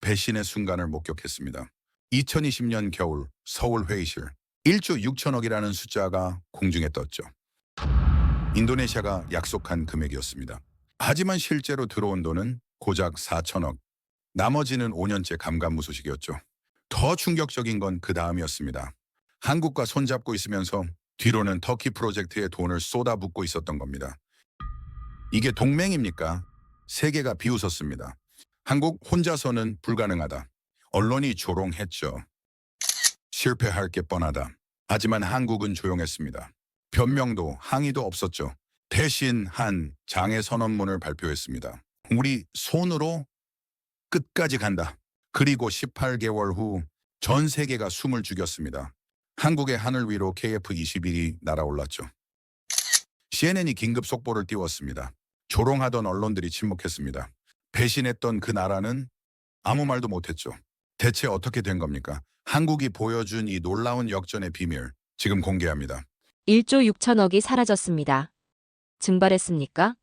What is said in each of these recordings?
배신의 순간을 목격했습니다. 2020년 겨울 서울 회의실 1조 6천억이라는 숫자가 공중에 떴죠. 인도네시아가 약속한 금액이었습니다. 하지만 실제로 들어온 돈은 고작 4천억. 나머지는 5년째 감감무소식이었죠. 더 충격적인 건 그 다음이었습니다. 한국과 손잡고 있으면서 뒤로는 터키 프로젝트에 돈을 쏟아붓고 있었던 겁니다. 이게 동맹입니까? 세계가 비웃었습니다. 한국 혼자서는 불가능하다. 언론이 조롱했죠. 실패할 게 뻔하다. 하지만 한국은 조용했습니다. 변명도 항의도 없었죠. 대신 한 장애 선언문을 발표했습니다. 우리 손으로 끝까지 간다. 그리고 18개월 후 전 세계가 숨을 죽였습니다. 한국의 하늘 위로 KF-21이 날아올랐죠. CNN이 긴급 속보를 띄웠습니다. 조롱하던 언론들이 침묵했습니다. 배신했던 그 나라는 아무 말도 못했죠. 대체 어떻게 된 겁니까? 한국이 보여준 이 놀라운 역전의 비밀, 지금 공개합니다. 1조 6천억이 사라졌습니다. 증발했습니까?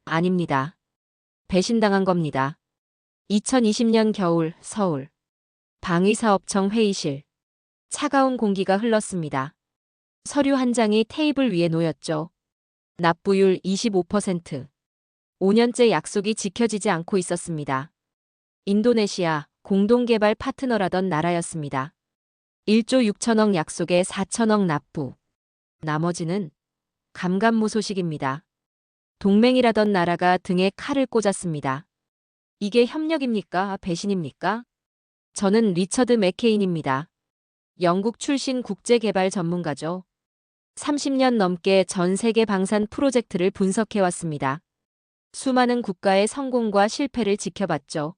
아닙니다. 배신당한 겁니다. 2020년 겨울 서울 방위사업청 회의실. 차가운 공기가 흘렀습니다. 서류 한 장이 테이블 위에 놓였죠. 납부율 25%. 5년째 약속이 지켜지지 않고 있었습니다. 인도네시아 공동개발 파트너라던 나라였습니다. 1조 6천억 약속에 4천억 납부. 나머지는 감감무소식입니다. 동맹이라던 나라가 등에 칼을 꽂았습니다. 이게 협력입니까? 배신입니까? 저는 리처드 맥케인입니다. 영국 출신 국제개발 전문가죠. 30년 넘게 전 세계 방산 프로젝트를 분석해왔습니다. 수많은 국가의 성공과 실패를 지켜봤죠.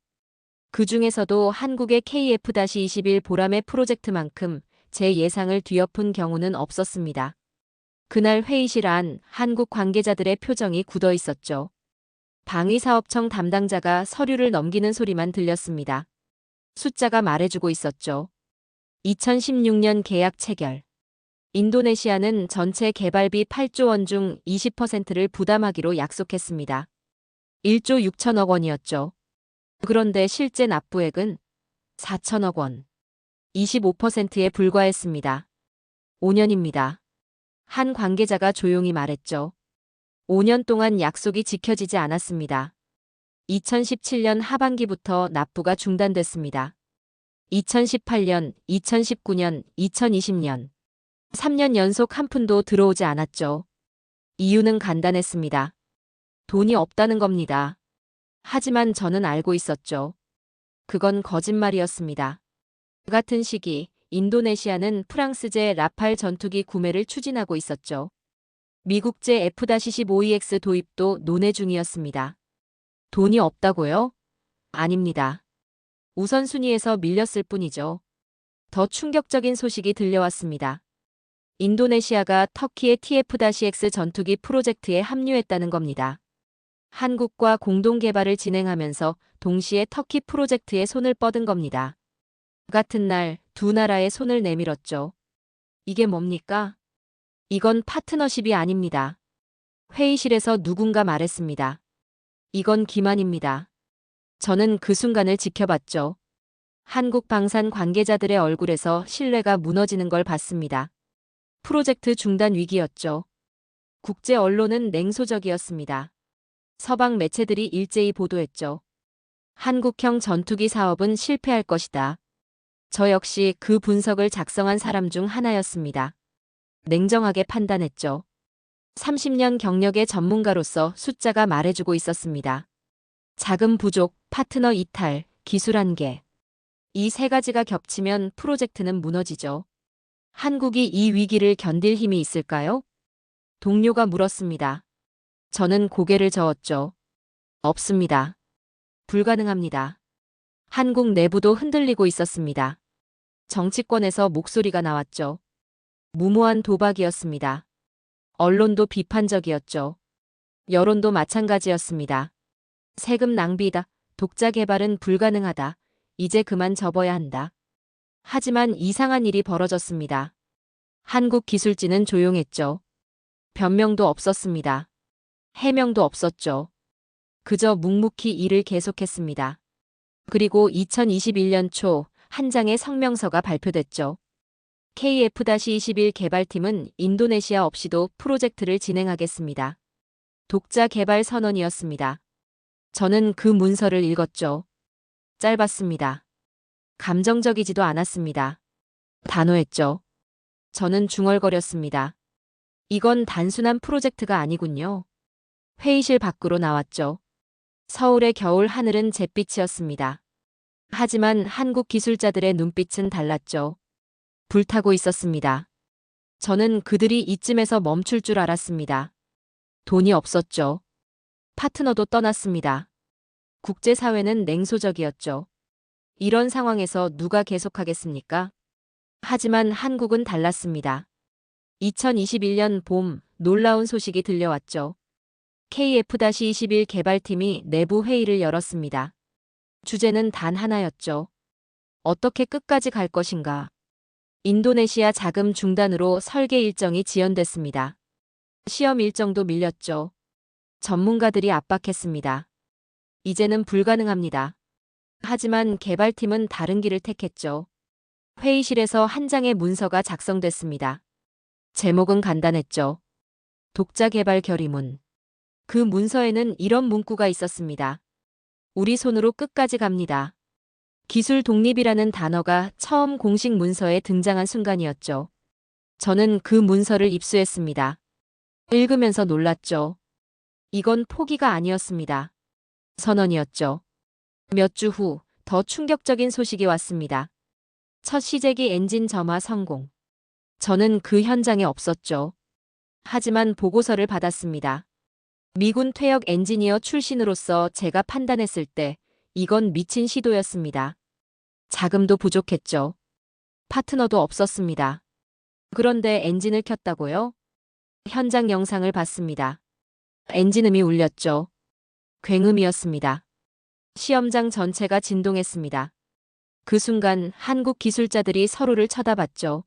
그 중에서도 한국의 KF-21 보람의 프로젝트만큼 제 예상을 뒤엎은 경우는 없었습니다. 그날 회의실 안 한국 관계자들의 표정이 굳어 있었죠. 방위사업청 담당자가 서류를 넘기는 소리만 들렸습니다. 숫자가 말해주고 있었죠. 2016년 계약 체결. 인도네시아는 전체 개발비 8조 원 중 20%를 부담하기로 약속했습니다. 1조 6천억 원이었죠. 그런데 실제 납부액은 4천억 원. 25%에 불과했습니다. 5년입니다. 한 관계자가 조용히 말했죠. 5년 동안 약속이 지켜지지 않았습니다. 2017년 하반기부터 납부가 중단됐습니다. 2018년, 2019년, 2020년. 3년 연속 한 푼도 들어오지 않았죠. 이유는 간단했습니다. 돈이 없다는 겁니다. 하지만 저는 알고 있었죠. 그건 거짓말이었습니다. 같은 시기 인도네시아는 프랑스제 라팔 전투기 구매를 추진하고 있었죠. 미국제 F-15EX 도입도 논의 중이었습니다. 돈이 없다고요? 아닙니다. 우선순위에서 밀렸을 뿐이죠. 더 충격적인 소식이 들려왔습니다. 인도네시아가 터키의 TF-X 전투기 프로젝트에 합류했다는 겁니다. 한국과 공동개발을 진행하면서 동시에 터키 프로젝트에 손을 뻗은 겁니다. 같은 날 두 나라의 손을 내밀었죠. 이게 뭡니까? 이건 파트너십이 아닙니다. 회의실에서 누군가 말했습니다. 이건 기만입니다. 저는 그 순간을 지켜봤죠. 한국 방산 관계자들의 얼굴에서 신뢰가 무너지는 걸 봤습니다. 프로젝트 중단 위기였죠. 국제 언론은 냉소적이었습니다. 서방 매체들이 일제히 보도했죠. 한국형 전투기 사업은 실패할 것이다. 저 역시 그 분석을 작성한 사람 중 하나였습니다. 냉정하게 판단했죠. 30년 경력의 전문가로서 숫자가 말해주고 있었습니다. 자금 부족, 파트너 이탈, 기술 한계. 이 세 가지가 겹치면 프로젝트는 무너지죠. 한국이 이 위기를 견딜 힘이 있을까요? 동료가 물었습니다. 저는 고개를 저었죠. 없습니다. 불가능합니다. 한국 내부도 흔들리고 있었습니다. 정치권에서 목소리가 나왔죠. 무모한 도박이었습니다. 언론도 비판적이었죠. 여론도 마찬가지였습니다. 세금 낭비다. 독자 개발은 불가능하다. 이제 그만 접어야 한다. 하지만 이상한 일이 벌어졌습니다. 한국 기술진은 조용했죠. 변명도 없었습니다. 해명도 없었죠. 그저 묵묵히 일을 계속했습니다. 그리고 2021년 초 한 장의 성명서가 발표됐죠. KF-21 개발팀은 인도네시아 없이도 프로젝트를 진행하겠습니다. 독자 개발 선언이었습니다. 저는 그 문서를 읽었죠. 짧았습니다. 감정적이지도 않았습니다. 단호했죠. 저는 중얼거렸습니다. 이건 단순한 프로젝트가 아니군요. 회의실 밖으로 나왔죠. 서울의 겨울 하늘은 잿빛이었습니다. 하지만 한국 기술자들의 눈빛은 달랐죠. 불타고 있었습니다. 저는 그들이 이쯤에서 멈출 줄 알았습니다. 돈이 없었죠. 파트너도 떠났습니다. 국제사회는 냉소적이었죠. 이런 상황에서 누가 계속하겠습니까? 하지만 한국은 달랐습니다. 2021년 봄 놀라운 소식이 들려왔죠. KF-21 개발팀이 내부 회의를 열었습니다. 주제는 단 하나였죠. 어떻게 끝까지 갈 것인가. 인도네시아 자금 중단으로 설계 일정이 지연됐습니다. 시험 일정도 밀렸죠. 전문가들이 압박했습니다. 이제는 불가능합니다. 하지만 개발팀은 다른 길을 택했죠. 회의실에서 한 장의 문서가 작성됐습니다. 제목은 간단했죠. 독자 개발 결의문. 그 문서에는 이런 문구가 있었습니다. 우리 손으로 끝까지 갑니다. 기술 독립이라는 단어가 처음 공식 문서에 등장한 순간이었죠. 저는 그 문서를 입수했습니다. 읽으면서 놀랐죠. 이건 포기가 아니었습니다. 선언이었죠. 몇 주 후 더 충격적인 소식이 왔습니다. 첫 시제기 엔진 점화 성공. 저는 그 현장에 없었죠. 하지만 보고서를 받았습니다. 미군 퇴역 엔지니어 출신으로서 제가 판단했을 때 이건 미친 시도였습니다. 자금도 부족했죠. 파트너도 없었습니다. 그런데 엔진을 켰다고요? 현장 영상을 봤습니다. 엔진음이 울렸죠. 굉음이었습니다. 시험장 전체가 진동했습니다. 그 순간 한국 기술자들이 서로를 쳐다봤죠.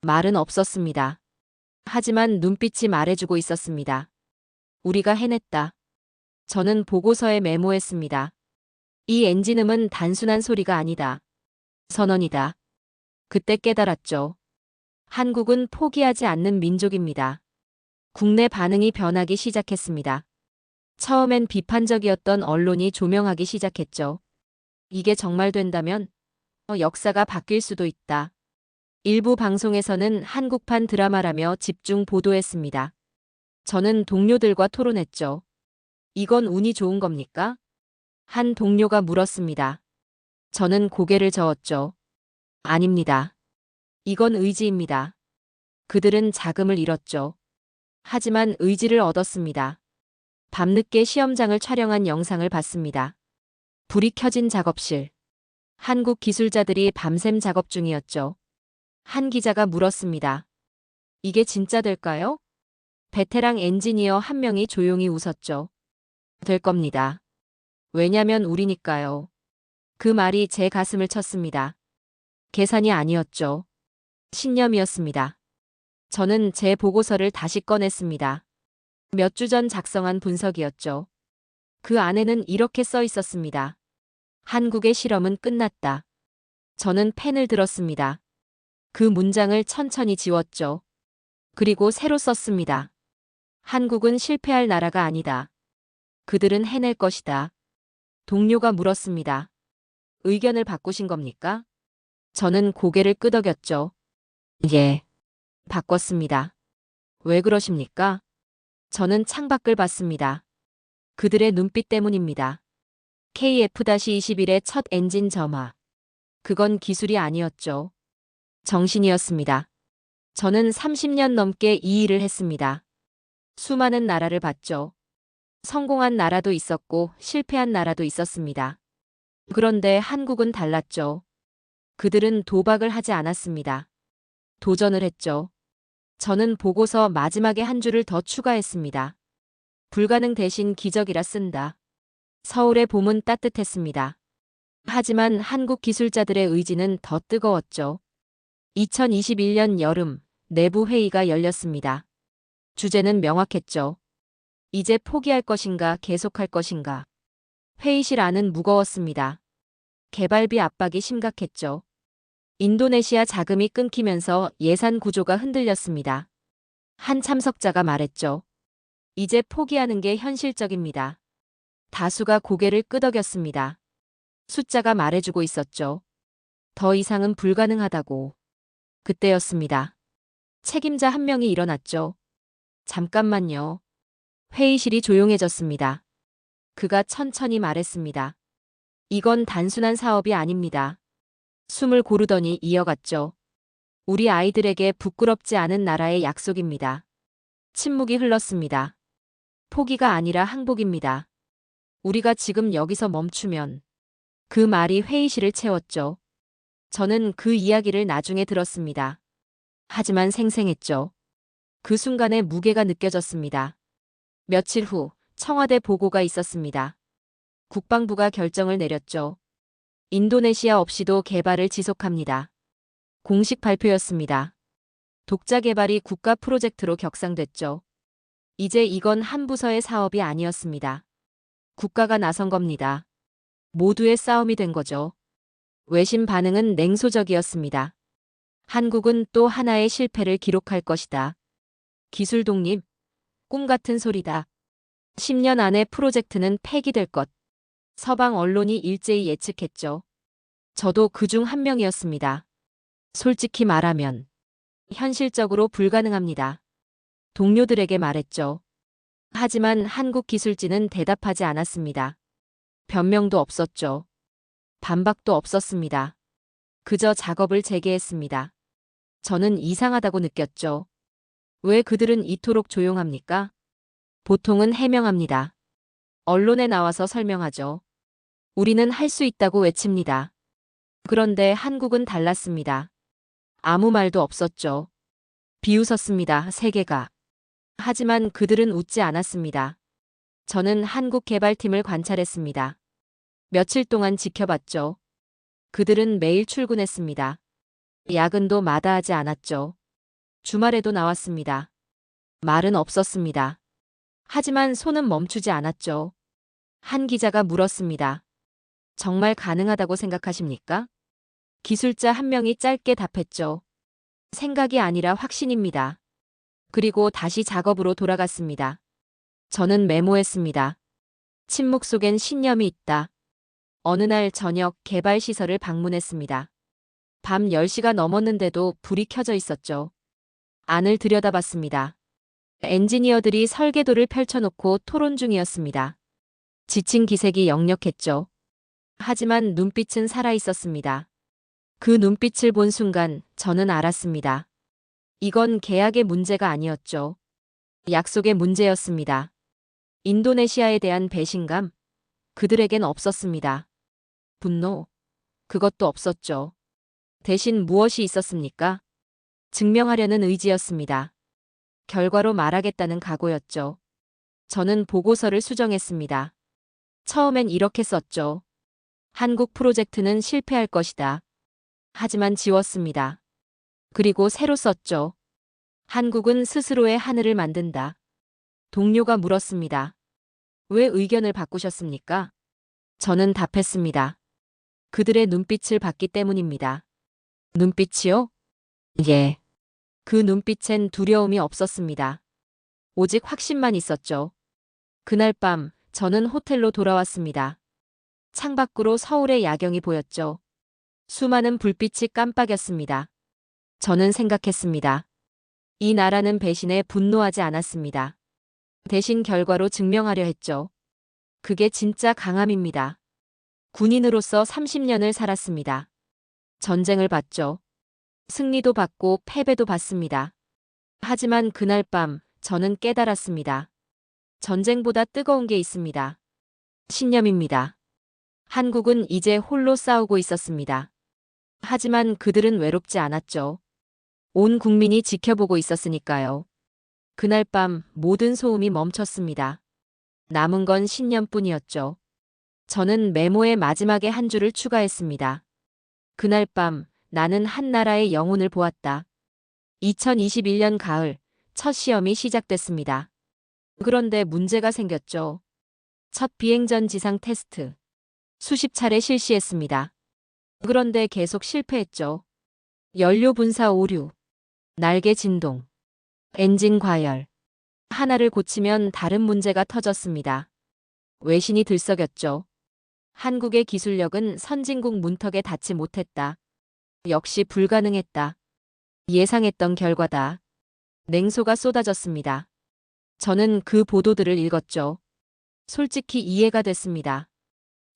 말은 없었습니다. 하지만 눈빛이 말해주고 있었습니다. 우리가 해냈다. 저는 보고서에 메모했습니다. 이 엔진음은 단순한 소리가 아니다. 선언이다. 그때 깨달았죠. 한국은 포기하지 않는 민족입니다. 국내 반응이 변하기 시작했습니다. 처음엔 비판적이었던 언론이 조명하기 시작했죠. 이게 정말 된다면 역사가 바뀔 수도 있다. 일부 방송에서는 한국판 드라마라며 집중 보도했습니다. 저는 동료들과 토론했죠. 이건 운이 좋은 겁니까? 한 동료가 물었습니다. 저는 고개를 저었죠. 아닙니다. 이건 의지입니다. 그들은 자금을 잃었죠. 하지만 의지를 얻었습니다. 밤늦게 시험장을 촬영한 영상을 봤습니다. 불이 켜진 작업실. 한국 기술자들이 밤샘 작업 중이었죠. 한 기자가 물었습니다. 이게 진짜 될까요? 베테랑 엔지니어 한 명이 조용히 웃었죠. 될 겁니다. 왜냐면 우리니까요. 그 말이 제 가슴을 쳤습니다. 계산이 아니었죠. 신념이었습니다. 저는 제 보고서를 다시 꺼냈습니다. 몇 주 전 작성한 분석이었죠. 그 안에는 이렇게 써 있었습니다. 한국의 실험은 끝났다. 저는 펜을 들었습니다. 그 문장을 천천히 지웠죠. 그리고 새로 썼습니다. 한국은 실패할 나라가 아니다. 그들은 해낼 것이다. 동료가 물었습니다. 의견을 바꾸신 겁니까? 저는 고개를 끄덕였죠. 예. 바꿨습니다. 왜 그러십니까? 저는 창밖을 봤습니다. 그들의 눈빛 때문입니다. KF-21의 첫 엔진 점화. 그건 기술이 아니었죠. 정신이었습니다. 저는 30년 넘게 이 일을 했습니다. 수많은 나라를 봤죠. 성공한 나라도 있었고 실패한 나라도 있었습니다. 그런데 한국은 달랐죠. 그들은 도박을 하지 않았습니다. 도전을 했죠. 저는 보고서 마지막에 한 줄을 더 추가했습니다. 불가능 대신 기적이라 쓴다. 서울의 봄은 따뜻했습니다. 하지만 한국 기술자들의 의지는 더 뜨거웠죠. 2021년 여름 내부 회의가 열렸습니다. 주제는 명확했죠. 이제 포기할 것인가 계속할 것인가. 회의실 안은 무거웠습니다. 개발비 압박이 심각했죠. 인도네시아 자금이 끊기면서 예산 구조가 흔들렸습니다. 한 참석자가 말했죠. 이제 포기하는 게 현실적입니다. 다수가 고개를 끄덕였습니다. 숫자가 말해주고 있었죠. 더 이상은 불가능하다고. 그때였습니다. 책임자 한 명이 일어났죠. 잠깐만요. 회의실이 조용해졌습니다. 그가 천천히 말했습니다. 이건 단순한 사업이 아닙니다. 숨을 고르더니 이어갔죠. 우리 아이들에게 부끄럽지 않은 나라의 약속입니다. 침묵이 흘렀습니다. 포기가 아니라 항복입니다. 우리가 지금 여기서 멈추면 그 말이 회의실을 채웠죠. 저는 그 이야기를 나중에 들었습니다. 하지만 생생했죠. 그 순간에 무게가 느껴졌습니다. 며칠 후 청와대 보고가 있었습니다. 국방부가 결정을 내렸죠. 인도네시아 없이도 개발을 지속합니다. 공식 발표였습니다. 독자 개발이 국가 프로젝트로 격상됐죠. 이제 이건 한 부서의 사업이 아니었습니다. 국가가 나선 겁니다. 모두의 싸움이 된 거죠. 외신 반응은 냉소적이었습니다. 한국은 또 하나의 실패를 기록할 것이다. 기술 독립, 꿈 같은 소리다. 10년 안에 프로젝트는 폐기될 것. 서방 언론이 일제히 예측했죠. 저도 그중 한 명이었습니다. 솔직히 말하면 현실적으로 불가능합니다. 동료들에게 말했죠. 하지만 한국기술진은 대답하지 않았습니다. 변명도 없었죠. 반박도 없었습니다. 그저 작업을 재개했습니다. 저는 이상하다고 느꼈죠. 왜 그들은 이토록 조용합니까? 보통은 해명합니다. 언론에 나와서 설명하죠. 우리는 할 수 있다고 외칩니다. 그런데 한국은 달랐습니다. 아무 말도 없었죠. 비웃었습니다, 세계가. 하지만 그들은 웃지 않았습니다. 저는 한국 개발팀을 관찰했습니다. 며칠 동안 지켜봤죠. 그들은 매일 출근했습니다. 야근도 마다하지 않았죠. 주말에도 나왔습니다. 말은 없었습니다. 하지만 손은 멈추지 않았죠. 한 기자가 물었습니다. 정말 가능하다고 생각하십니까? 기술자 한 명이 짧게 답했죠. 생각이 아니라 확신입니다. 그리고 다시 작업으로 돌아갔습니다. 저는 메모했습니다. 침묵 속엔 신념이 있다. 어느 날 저녁 개발 시설을 방문했습니다. 밤 10시가 넘었는데도 불이 켜져 있었죠. 안을 들여다봤습니다. 엔지니어들이 설계도를 펼쳐놓고 토론 중이었습니다. 지친 기색이 역력했죠. 하지만 눈빛은 살아있었습니다. 그 눈빛을 본 순간 저는 알았습니다. 이건 계약의 문제가 아니었죠. 약속의 문제였습니다. 인도네시아에 대한 배신감? 그들에겐 없었습니다. 분노? 그것도 없었죠. 대신 무엇이 있었습니까? 증명하려는 의지였습니다. 결과로 말하겠다는 각오였죠. 저는 보고서를 수정했습니다. 처음엔 이렇게 썼죠. 한국 프로젝트는 실패할 것이다. 하지만 지웠습니다. 그리고 새로 썼죠. 한국은 스스로의 하늘을 만든다. 동료가 물었습니다. 왜 의견을 바꾸셨습니까? 저는 답했습니다. 그들의 눈빛을 봤기 때문입니다. 눈빛이요? 예. 그 눈빛엔 두려움이 없었습니다. 오직 확신만 있었죠. 그날 밤 저는 호텔로 돌아왔습니다. 창밖으로 서울의 야경이 보였죠. 수많은 불빛이 깜빡였습니다. 저는 생각했습니다. 이 나라는 배신에 분노하지 않았습니다. 대신 결과로 증명하려 했죠. 그게 진짜 강함입니다. 군인으로서 30년을 살았습니다. 전쟁을 봤죠. 승리도 받고 패배도 봤습니다. 하지만 그날 밤 저는 깨달았습니다. 전쟁보다 뜨거운 게 있습니다. 신념입니다. 한국은 이제 홀로 싸우고 있었습니다. 하지만 그들은 외롭지 않았죠. 온 국민이 지켜보고 있었으니까요. 그날 밤 모든 소음이 멈췄습니다. 남은 건 신념뿐이었죠. 저는 메모의 마지막에 한 줄을 추가했습니다. 그날 밤 나는 한 나라의 영혼을 보았다. 2021년 가을 첫 시험이 시작됐습니다. 그런데 문제가 생겼죠. 첫 비행전 지상 테스트. 수십 차례 실시했습니다. 그런데 계속 실패했죠. 연료 분사 오류, 날개 진동, 엔진 과열. 하나를 고치면 다른 문제가 터졌습니다. 외신이 들썩였죠. 한국의 기술력은 선진국 문턱에 닿지 못했다. 역시 불가능했다. 예상했던 결과다. 냉소가 쏟아졌습니다. 저는 그 보도들을 읽었죠. 솔직히 이해가 됐습니다.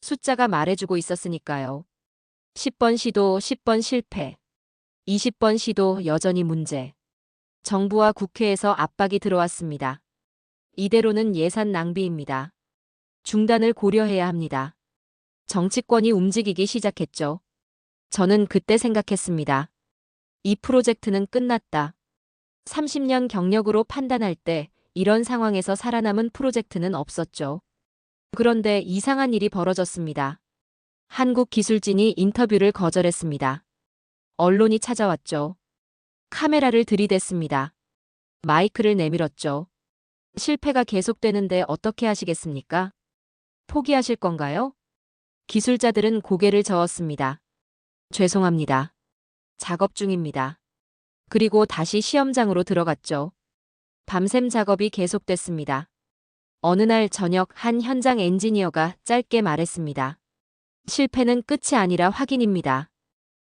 숫자가 말해주고 있었으니까요. 10번 시도, 10번 실패. 20번 시도 여전히 문제. 정부와 국회에서 압박이 들어왔습니다. 이대로는 예산 낭비입니다. 중단을 고려해야 합니다. 정치권이 움직이기 시작했죠. 저는 그때 생각했습니다. 이 프로젝트는 끝났다. 30년 경력으로 판단할 때 이런 상황에서 살아남은 프로젝트는 없었죠. 그런데 이상한 일이 벌어졌습니다. 한국기술진이 인터뷰를 거절했습니다. 언론이 찾아왔죠. 카메라를 들이댔습니다. 마이크를 내밀었죠. 실패가 계속되는데 어떻게 하시겠습니까? 포기하실 건가요? 기술자들은 고개를 저었습니다. 죄송합니다. 작업 중입니다. 그리고 다시 시험장으로 들어갔죠. 밤샘 작업이 계속됐습니다. 어느 날 저녁 한 현장 엔지니어가 짧게 말했습니다. 실패는 끝이 아니라 확인입니다.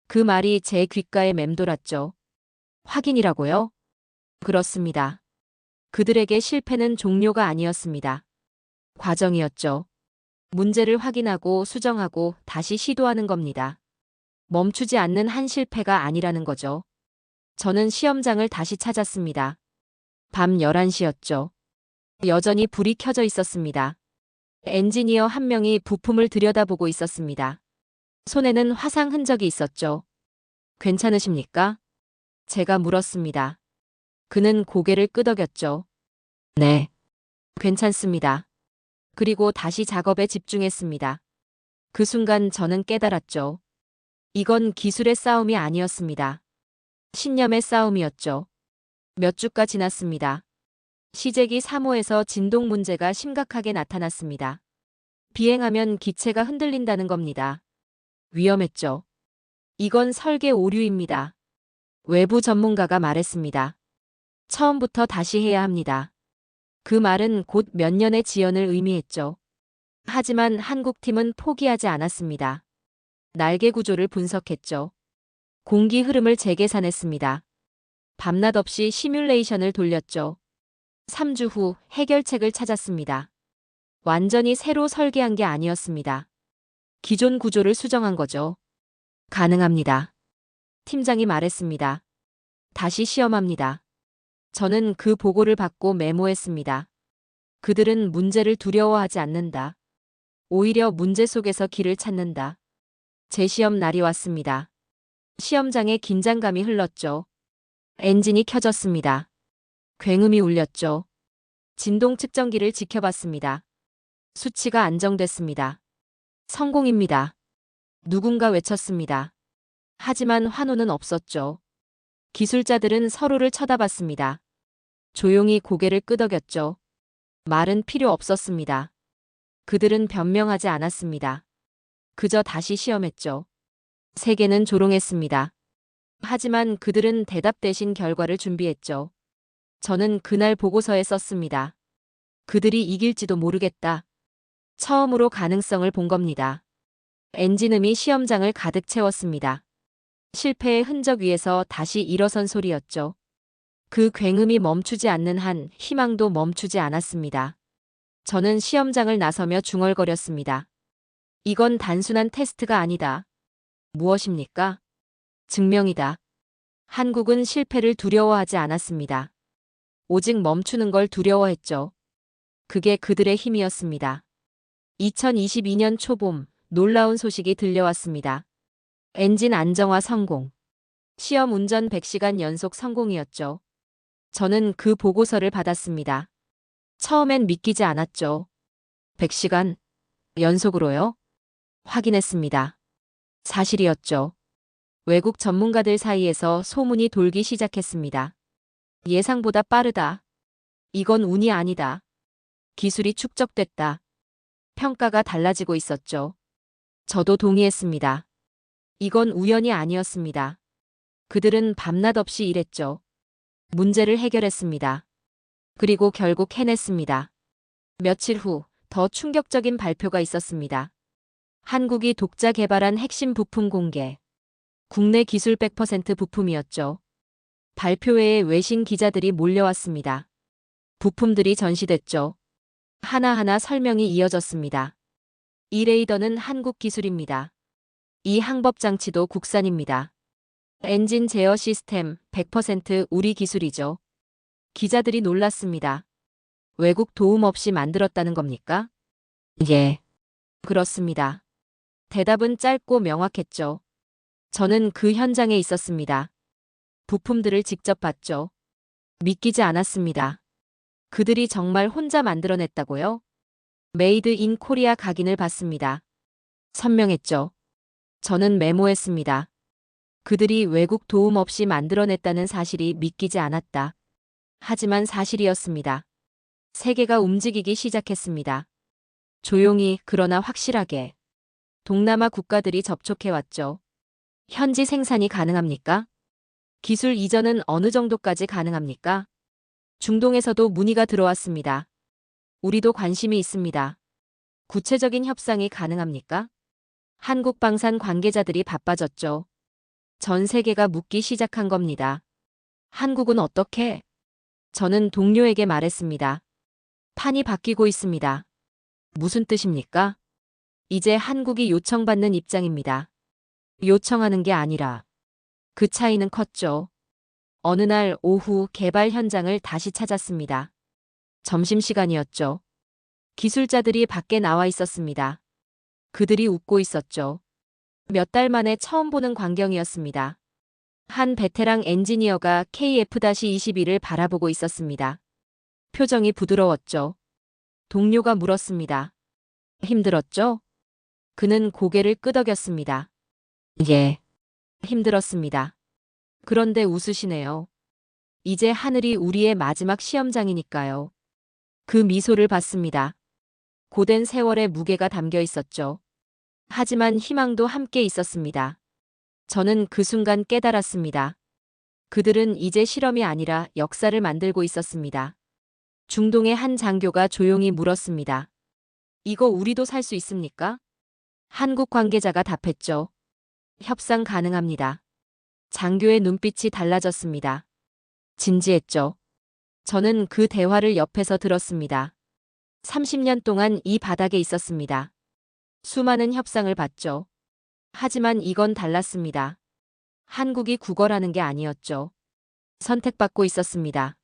그 말이 제 귓가에 맴돌았죠. 확인이라고요? 그렇습니다. 그들에게 실패는 종료가 아니었습니다. 과정이었죠. 문제를 확인하고 수정하고 다시 시도하는 겁니다. 멈추지 않는 한 실패가 아니라는 거죠. 저는 시험장을 다시 찾았습니다. 밤 11시였죠. 여전히 불이 켜져 있었습니다. 엔지니어 한 명이 부품을 들여다보고 있었습니다. 손에는 화상 흔적이 있었죠. 괜찮으십니까? 제가 물었습니다. 그는 고개를 끄덕였죠. 네. 괜찮습니다. 그리고 다시 작업에 집중했습니다. 그 순간 저는 깨달았죠. 이건 기술의 싸움이 아니었습니다. 신념의 싸움이었죠. 몇 주가 지났습니다. 시제기 3호에서 진동 문제가 심각하게 나타났습니다. 비행하면 기체가 흔들린다는 겁니다. 위험했죠. 이건 설계 오류입니다. 외부 전문가가 말했습니다. 처음부터 다시 해야 합니다. 그 말은 곧 몇 년의 지연을 의미했죠. 하지만 한국팀은 포기하지 않았습니다. 날개 구조를 분석했죠. 공기 흐름을 재계산했습니다. 밤낮 없이 시뮬레이션을 돌렸죠. 3주 후 해결책을 찾았습니다. 완전히 새로 설계한 게 아니었습니다. 기존 구조를 수정한 거죠. 가능합니다. 팀장이 말했습니다. 다시 시험합니다. 저는 그 보고를 받고 메모했습니다. 그들은 문제를 두려워하지 않는다. 오히려 문제 속에서 길을 찾는다. 제 시험 날이 왔습니다. 시험장에 긴장감이 흘렀죠. 엔진이 켜졌습니다. 굉음이 울렸죠. 진동 측정기를 지켜봤습니다. 수치가 안정됐습니다. 성공입니다. 누군가 외쳤습니다. 하지만 환호는 없었죠. 기술자들은 서로를 쳐다봤습니다. 조용히 고개를 끄덕였죠. 말은 필요 없었습니다. 그들은 변명하지 않았습니다. 그저 다시 시험했죠. 세계는 조롱했습니다. 하지만 그들은 대답 대신 결과를 준비했죠. 저는 그날 보고서에 썼습니다. 그들이 이길지도 모르겠다. 처음으로 가능성을 본 겁니다. 엔진음이 시험장을 가득 채웠습니다. 실패의 흔적 위에서 다시 일어선 소리였죠. 그 굉음이 멈추지 않는 한 희망도 멈추지 않았습니다. 저는 시험장을 나서며 중얼거렸습니다. 이건 단순한 테스트가 아니다. 무엇입니까? 증명이다. 한국은 실패를 두려워하지 않았습니다. 오직 멈추는 걸 두려워했죠. 그게 그들의 힘이었습니다. 2022년 초봄, 놀라운 소식이 들려왔습니다. 엔진 안정화 성공. 시험 운전 100시간 연속 성공이었죠. 저는 그 보고서를 받았습니다. 처음엔 믿기지 않았죠. 100시간? 연속으로요? 확인했습니다. 사실이었죠. 외국 전문가들 사이에서 소문이 돌기 시작했습니다. 예상보다 빠르다. 이건 운이 아니다. 기술이 축적됐다. 평가가 달라지고 있었죠. 저도 동의했습니다. 이건 우연이 아니었습니다. 그들은 밤낮 없이 일했죠. 문제를 해결했습니다. 그리고 결국 해냈습니다. 며칠 후 더 충격적인 발표가 있었습니다. 한국이 독자 개발한 핵심 부품 공개. 국내 기술 100% 부품이었죠. 발표회에 외신 기자들이 몰려왔습니다. 부품들이 전시됐죠. 하나하나 설명이 이어졌습니다. 이 레이더는 한국 기술입니다. 이 항법 장치도 국산입니다. 엔진 제어 시스템 100% 우리 기술이죠. 기자들이 놀랐습니다. 외국 도움 없이 만들었다는 겁니까? 예. 그렇습니다. 대답은 짧고 명확했죠. 저는 그 현장에 있었습니다. 부품들을 직접 봤죠. 믿기지 않았습니다. 그들이 정말 혼자 만들어냈다고요? 메이드 인 코리아 각인을 봤습니다. 선명했죠. 저는 메모했습니다. 그들이 외국 도움 없이 만들어냈다는 사실이 믿기지 않았다. 하지만 사실이었습니다. 세계가 움직이기 시작했습니다. 조용히 그러나 확실하게. 동남아 국가들이 접촉해왔죠. 현지 생산이 가능합니까? 기술 이전은 어느 정도까지 가능합니까? 중동에서도 문의가 들어왔습니다. 우리도 관심이 있습니다. 구체적인 협상이 가능합니까? 한국 방산 관계자들이 바빠졌죠. 전 세계가 묻기 시작한 겁니다. 한국은 어떻게? 저는 동료에게 말했습니다. 판이 바뀌고 있습니다. 무슨 뜻입니까? 이제 한국이 요청받는 입장입니다. 요청하는 게 아니라. 그 차이는 컸죠. 어느 날 오후 개발 현장을 다시 찾았습니다. 점심시간이었죠. 기술자들이 밖에 나와 있었습니다. 그들이 웃고 있었죠. 몇 달 만에 처음 보는 광경이었습니다. 한 베테랑 엔지니어가 KF-21을 바라보고 있었습니다. 표정이 부드러웠죠. 동료가 물었습니다. 힘들었죠? 그는 고개를 끄덕였습니다. 예. 힘들었습니다. 그런데 웃으시네요. 이제 하늘이 우리의 마지막 시험장이니까요. 그 미소를 봤습니다. 고된 세월의 무게가 담겨 있었죠. 하지만 희망도 함께 있었습니다. 저는 그 순간 깨달았습니다. 그들은 이제 실험이 아니라 역사를 만들고 있었습니다. 중동의 한 장교가 조용히 물었습니다. 이거 우리도 살 수 있습니까? 한국 관계자가 답했죠. 협상 가능합니다. 장교의 눈빛이 달라졌습니다. 진지했죠. 저는 그 대화를 옆에서 들었습니다. 30년 동안 이 바닥에 있었습니다. 수많은 협상을 봤죠. 하지만 이건 달랐습니다. 한국이 구걸하는 게 아니었죠. 선택받고 있었습니다.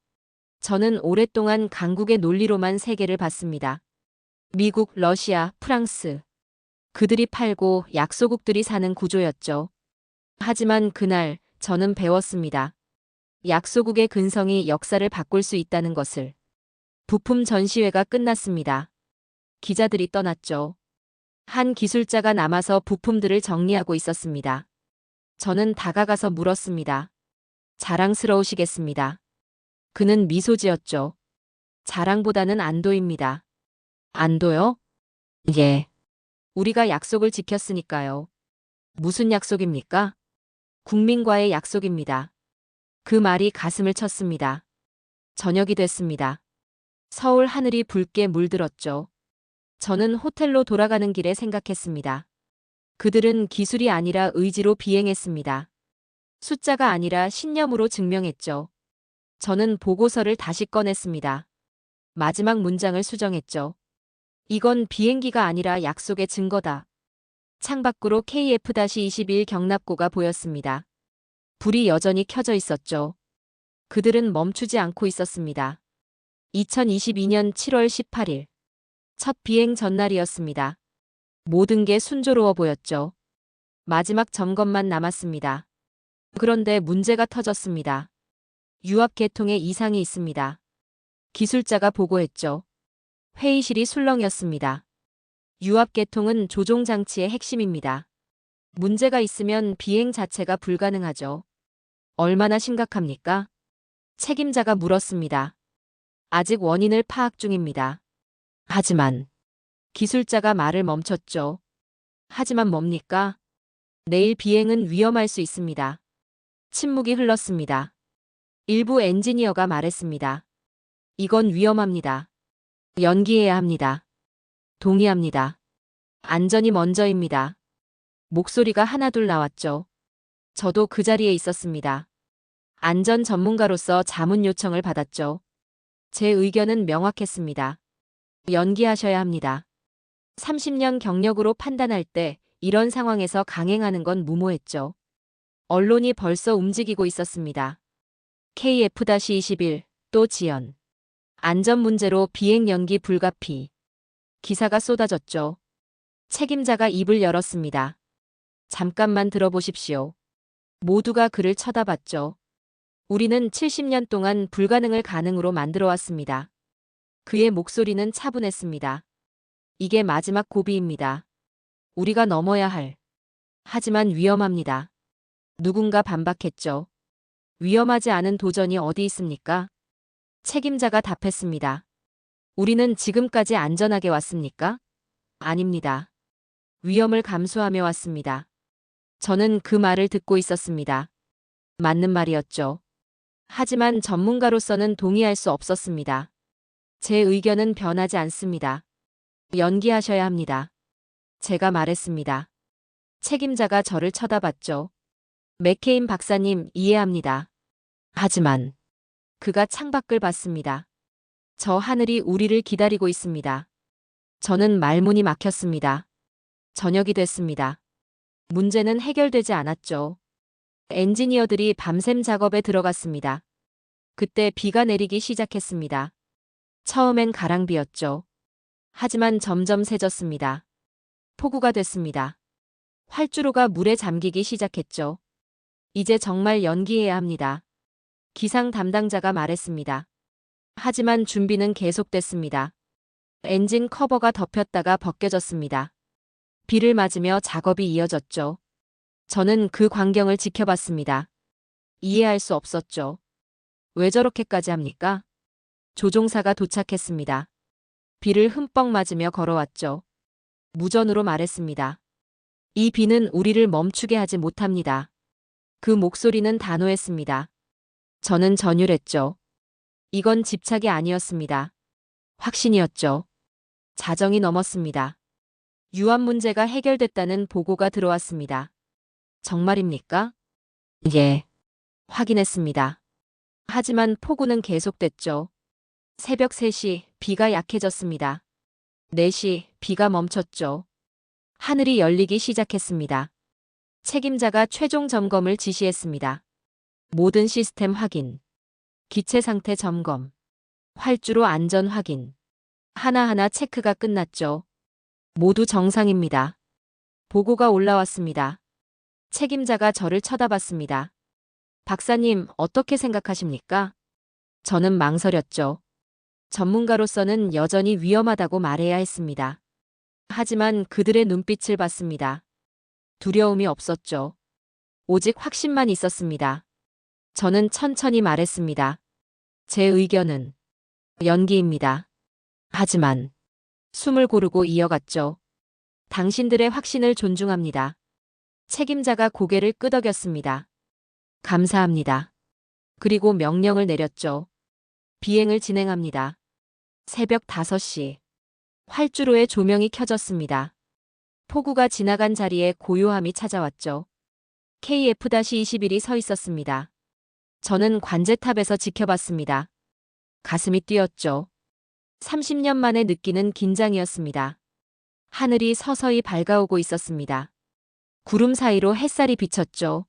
저는 오랫동안 강국의 논리로만 세계를 봤습니다. 미국, 러시아, 프랑스. 그들이 팔고 약소국들이 사는 구조였죠. 하지만 그날 저는 배웠습니다. 약소국의 근성이 역사를 바꿀 수 있다는 것을. 부품 전시회가 끝났습니다. 기자들이 떠났죠. 한 기술자가 남아서 부품들을 정리하고 있었습니다. 저는 다가가서 물었습니다. 자랑스러우시겠습니다. 그는 미소 지었죠. 자랑보다는 안도입니다. 안도요? 예. 우리가 약속을 지켰으니까요. 무슨 약속입니까? 국민과의 약속입니다. 그 말이 가슴을 쳤습니다. 저녁이 됐습니다. 서울 하늘이 붉게 물들었죠. 저는 호텔로 돌아가는 길에 생각했습니다. 그들은 기술이 아니라 의지로 비행했습니다. 숫자가 아니라 신념으로 증명했죠. 저는 보고서를 다시 꺼냈습니다. 마지막 문장을 수정했죠. 이건 비행기가 아니라 약속의 증거다. 창밖으로 KF-21 경납고가 보였습니다. 불이 여전히 켜져 있었죠. 그들은 멈추지 않고 있었습니다. 2022년 7월 18일. 첫 비행 전날이었습니다. 모든 게 순조로워 보였죠. 마지막 점검만 남았습니다. 그런데 문제가 터졌습니다. 유압 계통에 이상이 있습니다. 기술자가 보고했죠. 회의실이 술렁이었습니다. 유압 계통은 조종 장치의 핵심입니다. 문제가 있으면 비행 자체가 불가능하죠. 얼마나 심각합니까? 책임자가 물었습니다. 아직 원인을 파악 중입니다. 하지만 기술자가 말을 멈췄죠. 하지만 뭡니까? 내일 비행은 위험할 수 있습니다. 침묵이 흘렀습니다. 일부 엔지니어가 말했습니다. 이건 위험합니다. 연기해야 합니다. 동의합니다. 안전이 먼저입니다. 목소리가 하나둘 나왔죠. 저도 그 자리에 있었습니다. 안전 전문가로서 자문 요청을 받았죠. 제 의견은 명확했습니다. 연기하셔야 합니다. 30년 경력으로 판단할 때 이런 상황에서 강행하는 건 무모했죠. 언론이 벌써 움직이고 있었습니다. KF-21 또 지연. 안전 문제로 비행 연기 불가피. 기사가 쏟아졌죠. 책임자가 입을 열었습니다. 잠깐만 들어보십시오. 모두가 그를 쳐다봤죠. 우리는 70년 동안 불가능을 가능으로 만들어 왔습니다. 그의 목소리는 차분했습니다. 이게 마지막 고비입니다. 우리가 넘어야 할. 하지만 위험합니다. 누군가 반박했죠. 위험하지 않은 도전이 어디 있습니까? 책임자가 답했습니다. 우리는 지금까지 안전하게 왔습니까? 아닙니다. 위험을 감수하며 왔습니다. 저는 그 말을 듣고 있었습니다. 맞는 말이었죠. 하지만 전문가로서는 동의할 수 없었습니다. 제 의견은 변하지 않습니다. 연기하셔야 합니다. 제가 말했습니다. 책임자가 저를 쳐다봤죠. 맥케인 박사님, 이해합니다. 하지만 그가 창밖을 봤습니다. 저 하늘이 우리를 기다리고 있습니다. 저는 말문이 막혔습니다. 저녁이 됐습니다. 문제는 해결되지 않았죠. 엔지니어들이 밤샘 작업에 들어갔습니다. 그때 비가 내리기 시작했습니다. 처음엔 가랑비였죠. 하지만 점점 새졌습니다. 폭우가 됐습니다. 활주로가 물에 잠기기 시작했죠. 이제 정말 연기해야 합니다. 기상 담당자가 말했습니다. 하지만 준비는 계속됐습니다. 엔진 커버가 덮였다가 벗겨졌습니다. 비를 맞으며 작업이 이어졌죠. 저는 그 광경을 지켜봤습니다. 이해할 수 없었죠. 왜 저렇게까지 합니까? 조종사가 도착했습니다. 비를 흠뻑 맞으며 걸어왔죠. 무전으로 말했습니다. 이 비는 우리를 멈추게 하지 못합니다. 그 목소리는 단호했습니다. 저는 전율했죠. 이건 집착이 아니었습니다. 확신이었죠. 자정이 넘었습니다. 유압 문제가 해결됐다는 보고가 들어왔습니다. 정말입니까? 예. 확인했습니다. 하지만 폭우는 계속됐죠. 새벽 3시 비가 약해졌습니다. 4시 비가 멈췄죠. 하늘이 열리기 시작했습니다. 책임자가 최종 점검을 지시했습니다. 모든 시스템 확인, 기체 상태 점검, 활주로 안전 확인. 하나하나 체크가 끝났죠. 모두 정상입니다. 보고가 올라왔습니다. 책임자가 저를 쳐다봤습니다. 박사님, 어떻게 생각하십니까? 저는 망설였죠. 전문가로서는 여전히 위험하다고 말해야 했습니다. 하지만 그들의 눈빛을 봤습니다. 두려움이 없었죠. 오직 확신만 있었습니다. 저는 천천히 말했습니다. 제 의견은 연기입니다. 하지만 숨을 고르고 이어갔죠. 당신들의 확신을 존중합니다. 책임자가 고개를 끄덕였습니다. 감사합니다. 그리고 명령을 내렸죠. 비행을 진행합니다. 새벽 5시. 활주로에 조명이 켜졌습니다. 폭우가 지나간 자리에 고요함이 찾아왔죠. KF-21이 서 있었습니다. 저는 관제탑에서 지켜봤습니다. 가슴이 뛰었죠. 30년 만에 느끼는 긴장이었습니다. 하늘이 서서히 밝아오고 있었습니다. 구름 사이로 햇살이 비쳤죠.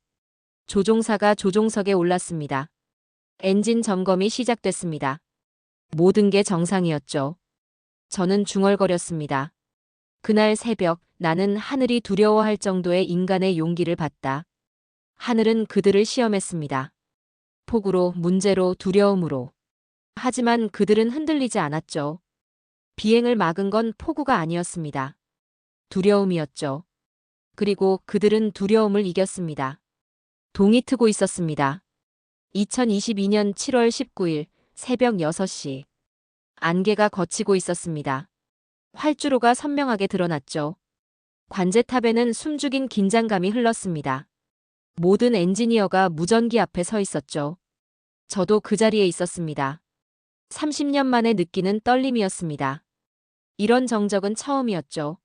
조종사가 조종석에 올랐습니다. 엔진 점검이 시작됐습니다. 모든 게 정상이었죠. 저는 중얼거렸습니다. 그날 새벽 나는 하늘이 두려워할 정도의 인간의 용기를 봤다. 하늘은 그들을 시험했습니다. 폭우로, 문제로, 두려움으로. 하지만 그들은 흔들리지 않았죠. 비행을 막은 건 폭우가 아니었습니다. 두려움이었죠. 그리고 그들은 두려움을 이겼습니다. 동이 트고 있었습니다. 2022년 7월 19일 새벽 6시. 안개가 걷히고 있었습니다. 활주로가 선명하게 드러났죠. 관제탑에는 숨죽인 긴장감이 흘렀습니다. 모든 엔지니어가 무전기 앞에 서 있었죠. 저도 그 자리에 있었습니다. 30년 만에 느끼는 떨림이었습니다. 이런 정적은 처음이었죠.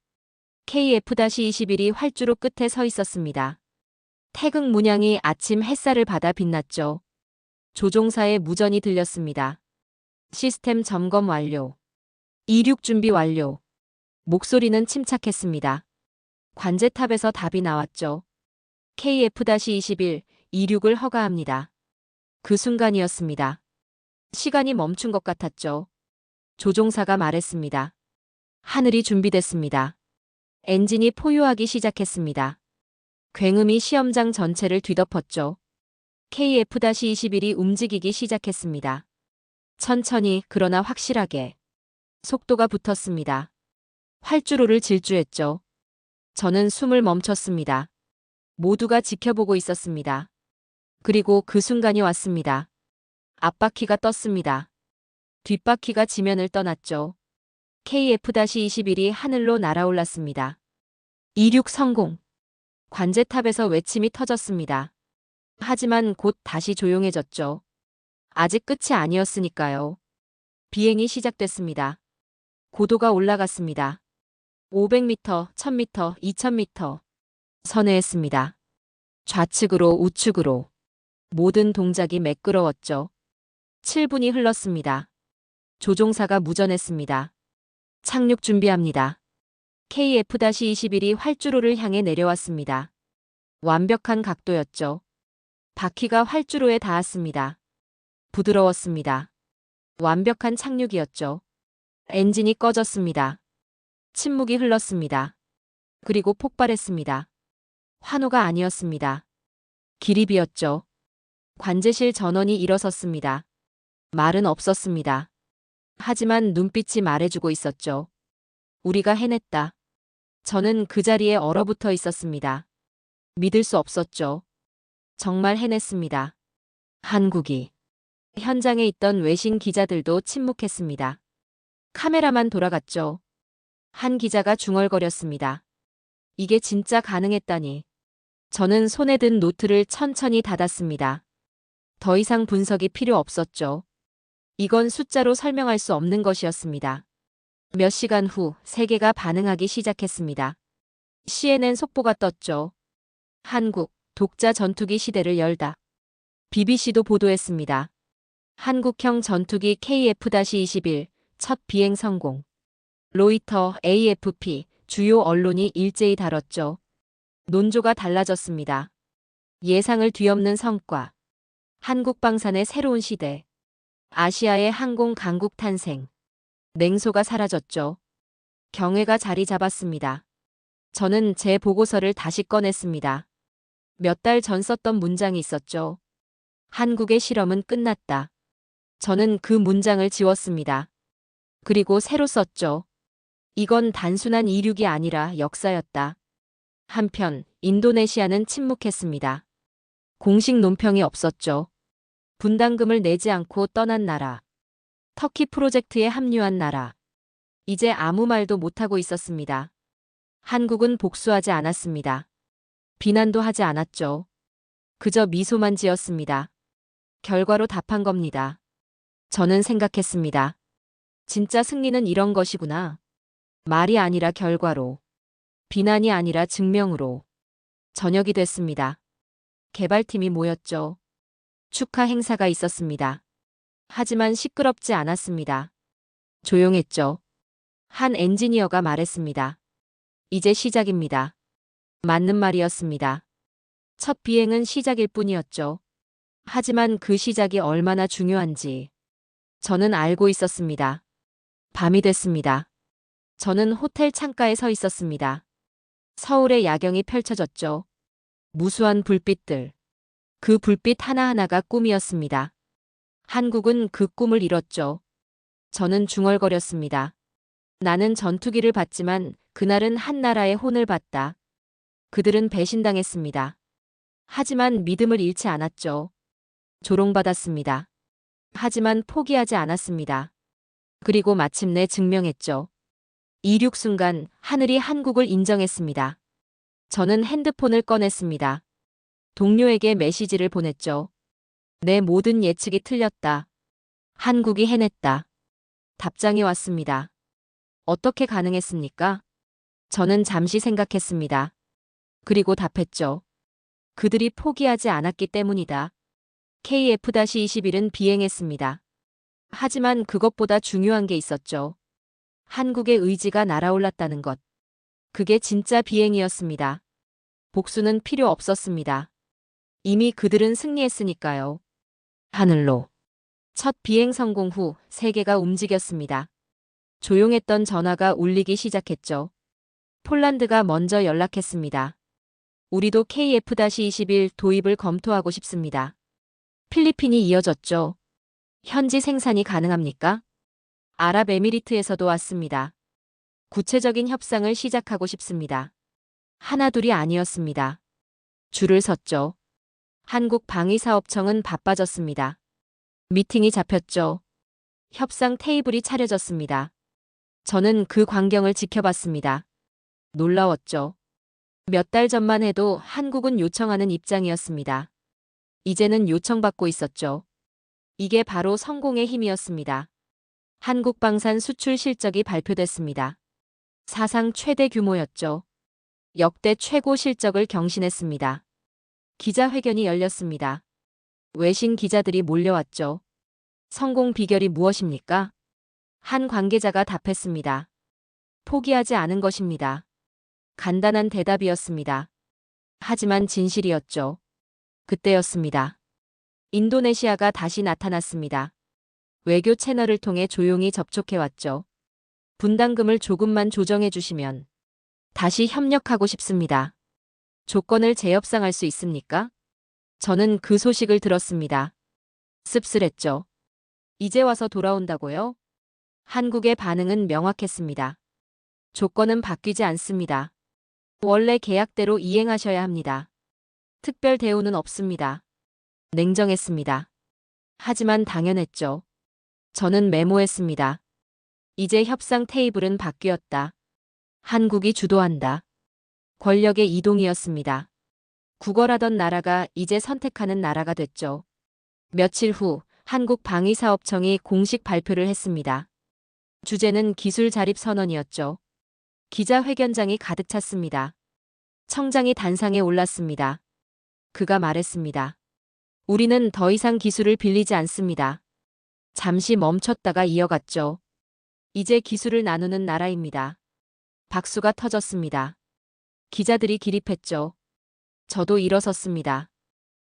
KF-21이 활주로 끝에 서 있었습니다. 태극 문양이 아침 햇살을 받아 빛났죠. 조종사의 무전이 들렸습니다. 시스템 점검 완료. 이륙 준비 완료. 목소리는 침착했습니다. 관제탑에서 답이 나왔죠. KF-21 이륙을 허가합니다. 그 순간이었습니다. 시간이 멈춘 것 같았죠. 조종사가 말했습니다. 하늘이 준비됐습니다. 엔진이 포효하기 시작했습니다. 굉음이 시험장 전체를 뒤덮었죠. KF-21이 움직이기 시작했습니다. 천천히 그러나 확실하게. 속도가 붙었습니다. 활주로를 질주했죠. 저는 숨을 멈췄습니다. 모두가 지켜보고 있었습니다. 그리고 그 순간이 왔습니다. 앞바퀴가 떴습니다. 뒷바퀴가 지면을 떠났죠. KF-21이 하늘로 날아올랐습니다. 이륙 성공. 관제탑에서 외침이 터졌습니다. 하지만 곧 다시 조용해졌죠. 아직 끝이 아니었으니까요. 비행이 시작됐습니다. 고도가 올라갔습니다. 500m, 1000m, 2000m. 선회했습니다. 좌측으로 우측으로. 모든 동작이 매끄러웠죠. 7분이 흘렀습니다. 조종사가 무전했습니다. 착륙 준비합니다. KF-21이 활주로를 향해 내려왔습니다. 완벽한 각도였죠. 바퀴가 활주로에 닿았습니다. 부드러웠습니다. 완벽한 착륙이었죠. 엔진이 꺼졌습니다. 침묵이 흘렀습니다. 그리고 폭발했습니다. 환호가 아니었습니다. 기립이었죠. 관제실 전원이 일어섰습니다. 말은 없었습니다. 하지만 눈빛이 말해주고 있었죠. 우리가 해냈다. 저는 그 자리에 얼어붙어 있었습니다. 믿을 수 없었죠. 정말 해냈습니다. 한국이. 현장에 있던 외신 기자들도 침묵했습니다. 카메라만 돌아갔죠. 한 기자가 중얼거렸습니다. 이게 진짜 가능했다니. 저는 손에 든 노트를 천천히 닫았습니다. 더 이상 분석이 필요 없었죠. 이건 숫자로 설명할 수 없는 것이었습니다. 몇 시간 후 세계가 반응하기 시작했습니다. CNN 속보가 떴죠. 한국, 독자 전투기 시대를 열다. BBC도 보도했습니다. 한국형 전투기 KF-21 첫 비행 성공. 로이터, AFP, 주요 언론이 일제히 다뤘죠. 논조가 달라졌습니다. 예상을 뒤엎는 성과. 한국 방산의 새로운 시대. 아시아의 항공 강국 탄생. 냉소가 사라졌죠. 경애가 자리 잡았습니다. 저는 제 보고서를 다시 꺼냈습니다. 몇 달 전 썼던 문장이 있었죠. 한국의 실험은 끝났다. 저는 그 문장을 지웠습니다. 그리고 새로 썼죠. 이건 단순한 이륙이 아니라 역사였다. 한편 인도네시아는 침묵했습니다. 공식 논평이 없었죠. 분담금을 내지 않고 떠난 나라. 터키 프로젝트에 합류한 나라. 이제 아무 말도 못하고 있었습니다. 한국은 복수하지 않았습니다. 비난도 하지 않았죠. 그저 미소만 지었습니다. 결과로 답한 겁니다. 저는 생각했습니다. 진짜 승리는 이런 것이구나. 말이 아니라 결과로. 비난이 아니라 증명으로. 저녁이 됐습니다. 개발팀이 모였죠. 축하 행사가 있었습니다. 하지만 시끄럽지 않았습니다. 조용했죠. 한 엔지니어가 말했습니다. 이제 시작입니다. 맞는 말이었습니다. 첫 비행은 시작일 뿐이었죠. 하지만 그 시작이 얼마나 중요한지 저는 알고 있었습니다. 밤이 됐습니다. 저는 호텔 창가에 서 있었습니다. 서울의 야경이 펼쳐졌죠. 무수한 불빛들. 그 불빛 하나하나가 꿈이었습니다. 한국은 그 꿈을 이뤘죠. 저는 중얼거렸습니다. 나는 전투기를 봤지만 그날은 한 나라의 혼을 봤다. 그들은 배신당했습니다. 하지만 믿음을 잃지 않았죠. 조롱받았습니다. 하지만 포기하지 않았습니다. 그리고 마침내 증명했죠. 이륙 순간 하늘이 한국을 인정했습니다. 저는 핸드폰을 꺼냈습니다. 동료에게 메시지를 보냈죠. 내 모든 예측이 틀렸다. 한국이 해냈다. 답장이 왔습니다. 어떻게 가능했습니까? 저는 잠시 생각했습니다. 그리고 답했죠. 그들이 포기하지 않았기 때문이다. KF-21은 비행했습니다. 하지만 그것보다 중요한 게 있었죠. 한국의 의지가 날아올랐다는 것. 그게 진짜 비행이었습니다. 복수는 필요 없었습니다. 이미 그들은 승리했으니까요. 하늘로. 첫 비행 성공 후 세계가 움직였습니다. 조용했던 전화가 울리기 시작했죠. 폴란드가 먼저 연락했습니다. 우리도 KF-21 도입을 검토하고 싶습니다. 필리핀이 이어졌죠. 현지 생산이 가능합니까? 아랍에미리트에서도 왔습니다. 구체적인 협상을 시작하고 싶습니다. 하나둘이 아니었습니다. 줄을 섰죠. 한국방위사업청은 바빠졌습니다. 미팅이 잡혔죠. 협상 테이블이 차려졌습니다. 저는 그 광경을 지켜봤습니다. 놀라웠죠. 몇 달 전만 해도 한국은 요청하는 입장이었습니다. 이제는 요청받고 있었죠. 이게 바로 성공의 힘이었습니다. 한국방산 수출 실적이 발표됐습니다. 사상 최대 규모였죠. 역대 최고 실적을 경신했습니다. 기자회견이 열렸습니다. 외신 기자들이 몰려왔죠. 성공 비결이 무엇입니까? 한 관계자가 답했습니다. 포기하지 않은 것입니다. 간단한 대답이었습니다. 하지만 진실이었죠. 그때였습니다. 인도네시아가 다시 나타났습니다. 외교 채널을 통해 조용히 접촉해왔죠. 분담금을 조금만 조정해 주시면 다시 협력하고 싶습니다. 조건을 재협상할 수 있습니까? 저는 그 소식을 들었습니다. 씁쓸했죠. 이제 와서 돌아온다고요? 한국의 반응은 명확했습니다. 조건은 바뀌지 않습니다. 원래 계약대로 이행하셔야 합니다. 특별 대우는 없습니다. 냉정했습니다. 하지만 당연했죠. 저는 메모했습니다. 이제 협상 테이블은 바뀌었다. 한국이 주도한다. 권력의 이동이었습니다. 구걸하던 나라가 이제 선택하는 나라가 됐죠. 며칠 후 한국방위사업청이 공식 발표를 했습니다. 주제는 기술 자립 선언이었죠. 기자회견장이 가득 찼습니다. 청장이 단상에 올랐습니다. 그가 말했습니다. 우리는 더 이상 기술을 빌리지 않습니다. 잠시 멈췄다가 이어갔죠. 이제 기술을 나누는 나라입니다. 박수가 터졌습니다. 기자들이 기립했죠. 저도 일어섰습니다.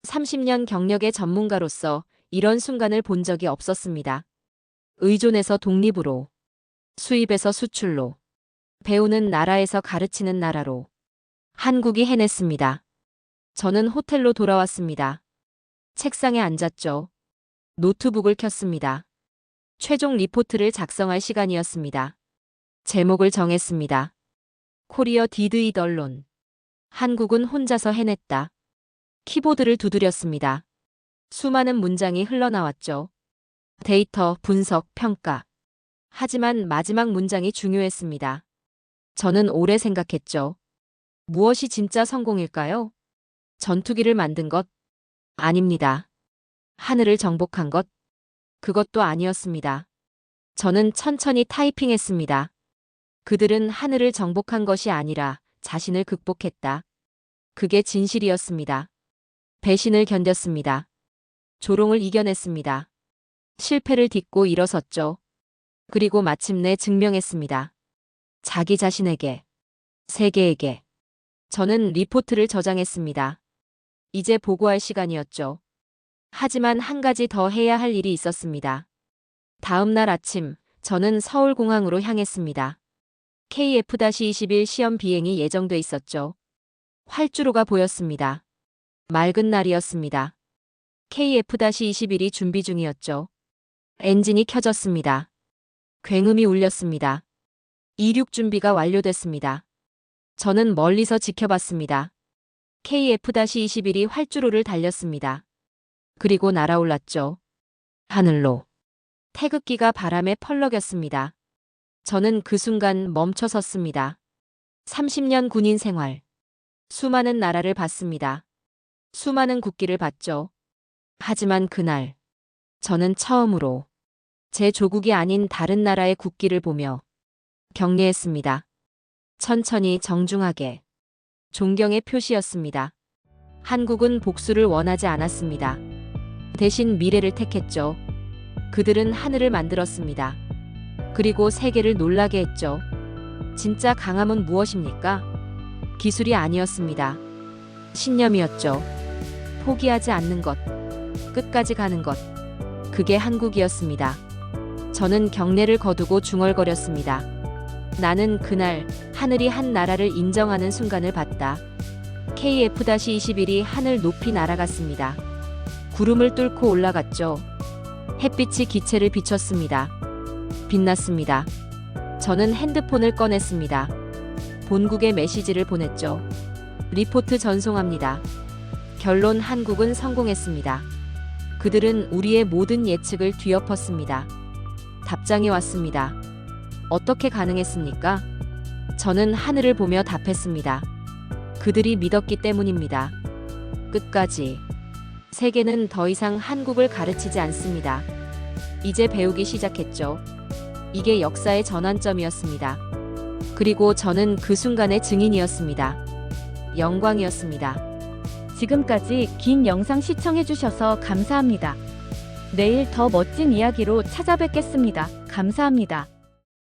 30년 경력의 전문가로서 이런 순간을 본 적이 없었습니다. 의존에서 독립으로, 수입에서 수출로, 배우는 나라에서 가르치는 나라로. 한국이 해냈습니다. 저는 호텔로 돌아왔습니다. 책상에 앉았죠. 노트북을 켰습니다. 최종 리포트를 작성할 시간이었습니다. 제목을 정했습니다. 코리어 디드 잇 언론. 한국은 혼자서 해냈다. 키보드를 두드렸습니다. 수많은 문장이 흘러나왔죠. 데이터, 분석, 평가. 하지만 마지막 문장이 중요했습니다. 저는 오래 생각했죠. 무엇이 진짜 성공일까요? 전투기를 만든 것? 아닙니다. 하늘을 정복한 것? 그것도 아니었습니다. 저는 천천히 타이핑했습니다. 그들은 하늘을 정복한 것이 아니라 자신을 극복했다. 그게 진실이었습니다. 배신을 견뎠습니다. 조롱을 이겨냈습니다. 실패를 딛고 일어섰죠. 그리고 마침내 증명했습니다. 자기 자신에게, 세계에게. 저는 리포트를 저장했습니다. 이제 보고할 시간이었죠. 하지만 한 가지 더 해야 할 일이 있었습니다. 다음 날 아침, 저는 서울공항으로 향했습니다. KF-21 시험 비행이 예정돼 있었죠. 활주로가 보였습니다. 맑은 날이었습니다. KF-21이 준비 중이었죠. 엔진이 켜졌습니다. 굉음이 울렸습니다. 이륙 준비가 완료됐습니다. 저는 멀리서 지켜봤습니다. KF-21이 활주로를 달렸습니다. 그리고 날아올랐죠. 하늘로. 태극기가 바람에 펄럭였습니다. 저는 그 순간 멈춰 섰습니다. 30년 군인 생활. 수많은 나라를 봤습니다. 수많은 국기를 봤죠. 하지만 그날, 저는 처음으로 제 조국이 아닌 다른 나라의 국기를 보며 경례했습니다. 천천히 정중하게. 존경의 표시였습니다. 한국은 복수를 원하지 않았습니다. 대신 미래를 택했죠. 그들은 하늘을 만들었습니다. 그리고 세계를 놀라게 했죠. 진짜 강함은 무엇입니까? 기술이 아니었습니다. 신념이었죠. 포기하지 않는 것, 끝까지 가는 것. 그게 한국이었습니다. 저는 경례를 거두고 중얼거렸습니다. 나는 그날 하늘이 한 나라를 인정하는 순간을 봤다. KF-21이 하늘 높이 날아갔습니다. 구름을 뚫고 올라갔죠. 햇빛이 기체를 비췄습니다. 빛났습니다. 저는 핸드폰을 꺼냈습니다. 본국에 메시지를 보냈죠. 리포트 전송합니다. 결론 한국은 성공했습니다. 그들은 우리의 모든 예측을 뒤엎었습니다. 답장이 왔습니다. 어떻게 가능했습니까? 저는 하늘을 보며 답했습니다. 그들이 믿었기 때문입니다. 끝까지. 세계는 더 이상 한국을 가르치지 않습니다. 이제 배우기 시작했죠. 이게 역사의 전환점이었습니다. 그리고 저는 그 순간의 증인이었습니다. 영광이었습니다. 지금까지 긴 영상 시청해주셔서 감사합니다. 내일 더 멋진 이야기로 찾아뵙겠습니다. 감사합니다.